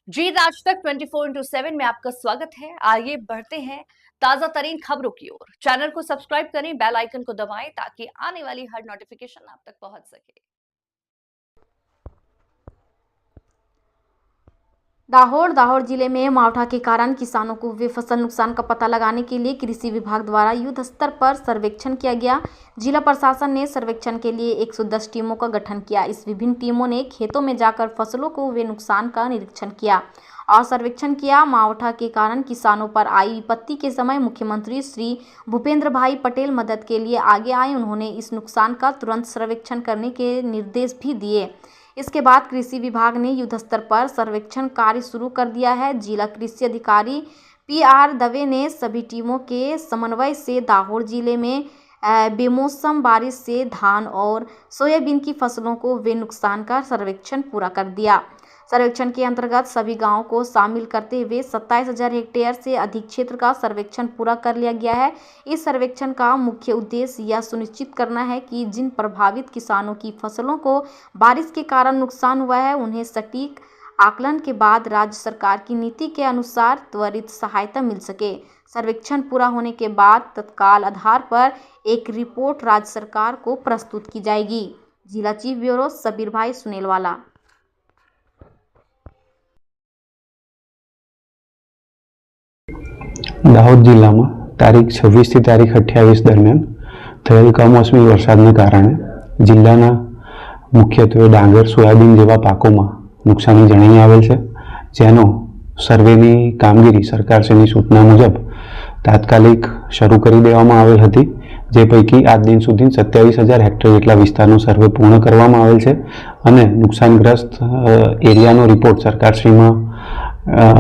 जीत आज तक 24/7 में आपका स्वागत है। आइए बढ़ते हैं ताजा तरीन खबरों की ओर। चैनल को सब्सक्राइब करें, बेल आइकन को दबाएं ताकि आने वाली हर नोटिफिकेशन आप तक पहुंच सके। दाहोद जिले में मावठा के कारण किसानों को हुए फसल नुकसान का पता लगाने के लिए कृषि विभाग द्वारा युद्ध स्तर पर सर्वेक्षण किया गया। जिला प्रशासन ने सर्वेक्षण के लिए 110 टीमों का गठन किया। इस विभिन्न टीमों ने खेतों में जाकर फसलों को हुए नुकसान का निरीक्षण किया और सर्वेक्षण किया। मावठा के कारण किसानों पर आई विपत्ति के समय मुख्यमंत्री श्री भूपेंद्र भाई पटेल मदद के लिए आगे आए। उन्होंने इस नुकसान का तुरंत सर्वेक्षण करने के निर्देश भी दिए। इसके बाद कृषि विभाग ने युद्ध स्तर पर सर्वेक्षण कार्य शुरू कर दिया है। जिला कृषि अधिकारी PR दवे ने सभी टीमों के समन्वय से दाहोद जिले में बेमौसम बारिश से धान और सोयाबीन की फसलों को हुए नुकसान का सर्वेक्षण पूरा कर दिया। सर्वेक्षण के अंतर्गत सभी गांवों को शामिल करते हुए 27,000 हेक्टेयर से अधिक क्षेत्र का सर्वेक्षण पूरा कर लिया गया है। इस सर्वेक्षण का मुख्य उद्देश्य यह सुनिश्चित करना है कि जिन प्रभावित किसानों की फसलों को बारिश के कारण नुकसान हुआ है, उन्हें सटीक आकलन के बाद राज्य सरकार की नीति के अनुसार त्वरित सहायता मिल सके। सर्वेक्षण पूरा होने के बाद तत्काल आधार पर एक रिपोर्ट राज्य सरकार को प्रस्तुत की जाएगी। जिला चीफ ब्यूरो सबीर भाई सुनेलवाला। दाहोद जिला में तारीख 26 થી તારીખ 28 દરમિયાન થયેલ કમોસમી વરસાદને કારણે જિલ્લાના મુખ્યત્વે ડાંગર, સોયાબીન જેવા પાકોમાં નુકસાની જણાઈ આવેલ છે, જેનો સર્વેની કામગીરી સરકારશ્રીની સૂચના મુજબ તાત્કાલિક શરૂ કરી દેવામાં આવેલ હતી, જે પૈકી આજ દિન સુધી 27,000 હેક્ટર જેટલા વિસ્તારનો સર્વે પૂર્ણ કરવામાં આવેલ છે અને નુકસાનગ્રસ્ત એરિયાનો રિપોર્ટ સરકારશ્રીમાં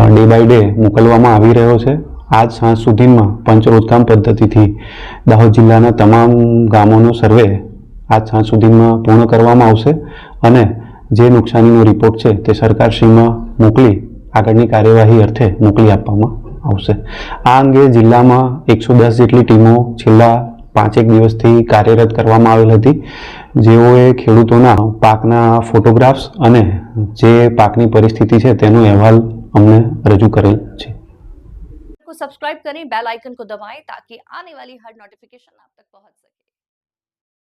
ડે બાય ડે મોકલવામાં આવી રહ્યો છે। आज साँज सुधीमां पंचरोत्काम पद्धतिथी दाहोद जिल्लाना तमाम गामोनो सर्वे आज साँज सुधीमां पूर्ण करवामां आवशे अने जे नुकसानीनो रिपोर्ट छे ते सरकारश्रीमां मोकली आगळनी कार्यवाही अर्थे मोकली आपवामां आवशे। आ अंगे जिल्लामां 110 जेटली टीमो छेल्ला 5 दिवसथी कार्यरत करवामां आवेल हती, जेओए खेडूतोना पाकना फोटोग्राफ्स अने जे पाकनी परिस्थिति छे तेनो अहेवाल अमने रजू करेल छे। सब्सक्राइब करें, बेल आइकन को दबाएं ताकि आने वाली हर नोटिफिकेशन आप तक पहुंच सके।